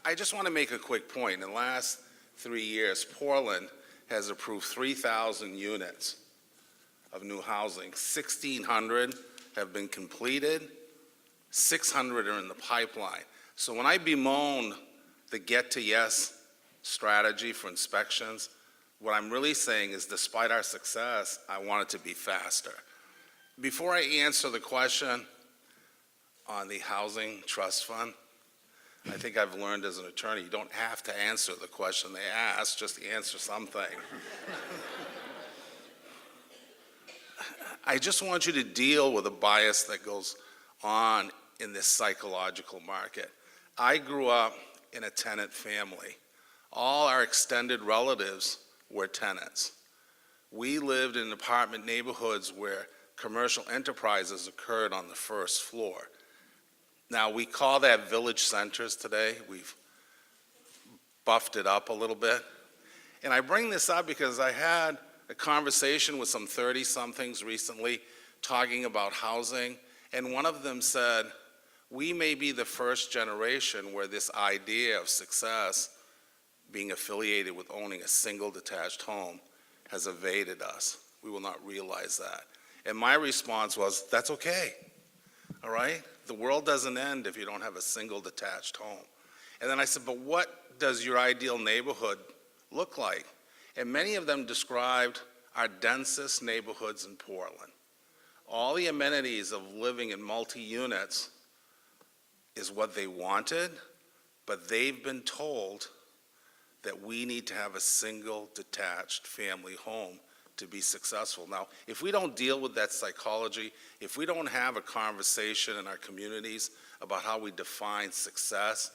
I just want to make a quick point. In the last 3 years, Portland has approved 3,000 units of new housing. 1,600 have been completed, 600 are in the pipeline. So when I bemoan the get to yes strategy for inspections, what I'm really saying is despite our success, I want it to be faster. Before I answer the question on the Housing Trust Fund, I think I've learned as an attorney, you don't have to answer the question they ask, just answer something. I just want you to deal with the bias that goes on in this psychological market. I grew up in a tenant family. All our extended relatives were tenants. We lived in apartment neighborhoods where commercial enterprises occurred on the first floor. Now, we call that village centers today. We've buffed it up a little bit. And I bring this up because I had a conversation with some 30-somethings recently talking about housing, and one of them said, we may be the first generation where this idea of success being affiliated with owning a single detached home has evaded us. We will not realize that. And my response was, that's okay, all right? The world doesn't end if you don't have a single detached home. And then I said, but what does your ideal neighborhood look like? And many of them described our densest neighborhoods in Portland. All the amenities of living in multi-units is what they wanted, but they've been told that we need to have a single detached family home to be successful. Now, if we don't deal with that psychology, if we don't have a conversation in our communities about how we define success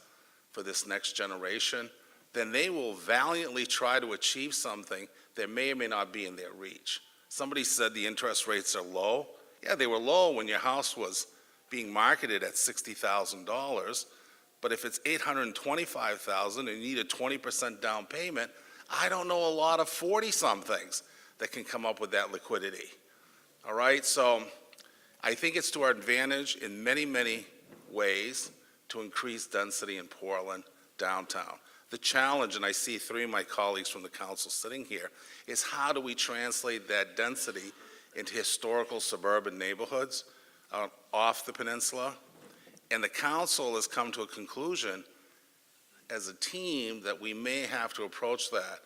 for this next generation, then they will valiantly try to achieve something that may or may not be in their reach. Somebody said the interest rates are low. Yeah, they were low when your house was being marketed at $60,000, but if it's $825,000 and you need a 20% down payment, I don't know a lot of 40-somethings that can come up with that liquidity. All right, so I think it's to our advantage in many, many ways to increase density in Portland downtown. The challenge, and I see 3 of my colleagues from the council sitting here, is how do we translate that density into historical suburban neighborhoods off the peninsula? And the council has come to a conclusion as a team that we may have to approach that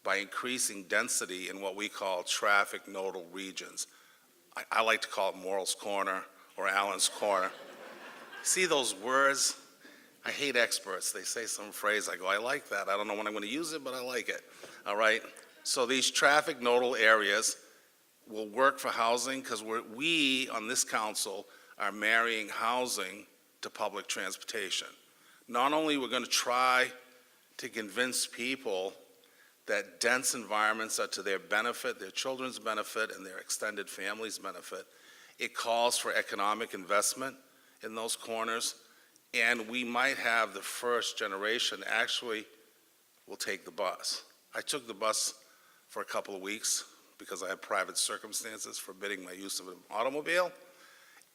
by increasing density in what we call traffic nodal regions. I like to call it Morrill's Corner or Allen's Corner. See those words? I hate experts. They say some phrase, I go, I like that. I don't know when I'm going to use it, but I like it. All right? So these traffic nodal areas will work for housing because we on this council are marrying housing to public transportation. Not only we're going to try to convince people that dense environments are to their benefit, their children's benefit, and their extended family's benefit, it calls for economic investment in those corners, and we might have the first generation actually will take the bus. I took the bus for a couple of weeks because I had private circumstances forbidding my use of an automobile,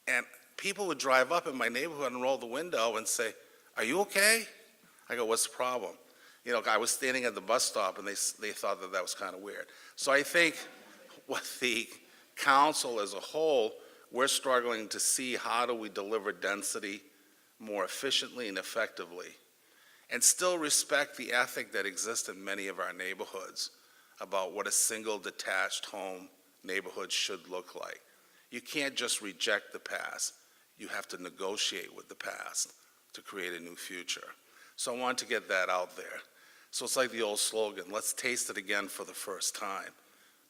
and people would drive up in my neighborhood and roll the window and say, are you okay? I go, what's the problem? You know, I was standing at the bus stop and they thought that was kind of weird. So I think what the council as a whole, we're struggling to see how do we deliver density more efficiently and effectively and still respect the ethic that exists in many of our neighborhoods about what a single detached home neighborhood should look like. You can't just reject the past. You have to negotiate with the past to create a new future. So I want to get that out there. So it's like the old slogan, let's taste it again for the first time.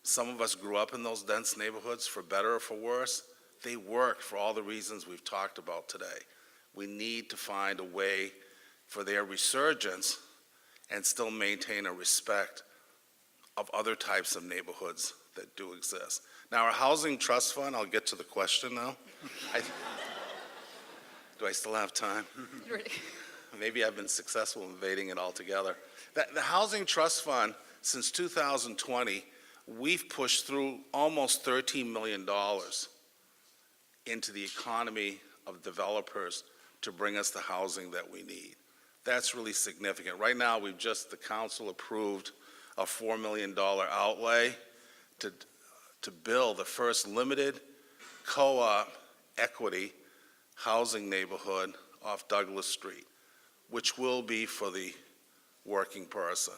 Some of us grew up in those dense neighborhoods, for better or for worse. They worked for all the reasons we've talked about today. We need to find a way for their resurgence and still maintain a respect of other types of neighborhoods that do exist. Now, our housing trust fund, I'll get to the question now. Do I still have time? Maybe I've been successful in evading it altogether. The Housing Trust Fund, since 2020, we've pushed through almost $13 million into the economy of developers to bring us the housing that we need. That's really significant. Right now, the council approved a $4 million outlay to build the first limited co-op equity housing neighborhood off Douglas Street, which will be for the working person.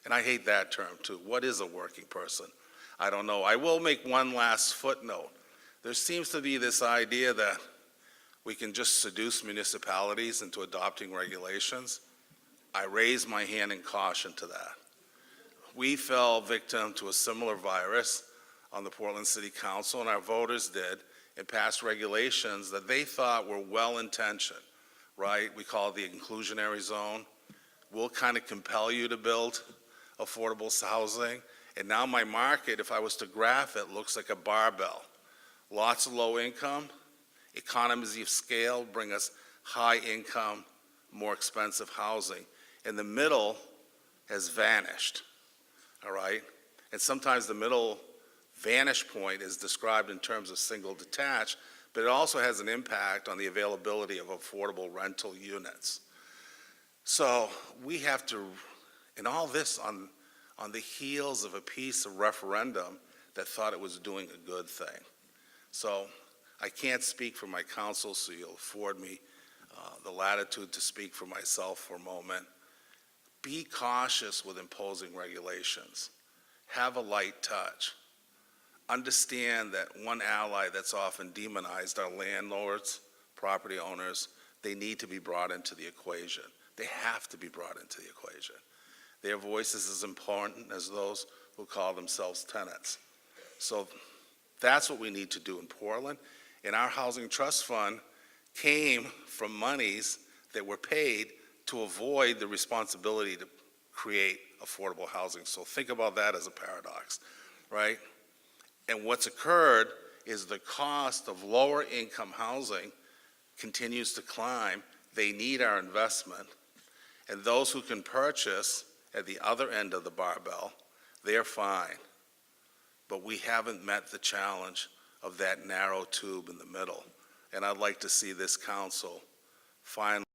And I hate that term too. What is a working person? I don't know. I will make one last footnote. There seems to be this idea that we can just seduce municipalities into adopting regulations. I raise my hand in caution to that. We fell victim to a similar virus on the Portland City Council, and our voters did, and passed regulations that they thought were well-intentioned, right? We call it the inclusionary zone. We'll kind of compel you to build affordable housing. And now my market, if I was to graph it, looks like a barbell. Lots of low income, economies of scale bring us high income, more expensive housing. And the middle has vanished, all right? And sometimes the middle vantage point is described in terms of single detached, but it also has an impact on the availability of affordable rental units. So we have to, and all this on the heels of a piece of referendum that thought it was doing a good thing. So I can't speak for my council, so you'll afford me the latitude to speak for myself for a moment. Be cautious with imposing regulations. Have a light touch. Understand that one ally that's often demonized are landlords, property owners. They need to be brought into the equation. They have to be brought into the equation. Their voice is as important as those who call themselves tenants. So that's what we need to do in Portland. And our housing trust fund came from monies that were paid to avoid the responsibility to create affordable housing. So think about that as a paradox, right? And what's occurred is the cost of lower income housing continues to climb. They need our investment. And those who can purchase at the other end of the barbell, they're fine. But we haven't met the challenge of that narrow tube in the middle. And I'd like to see this council finally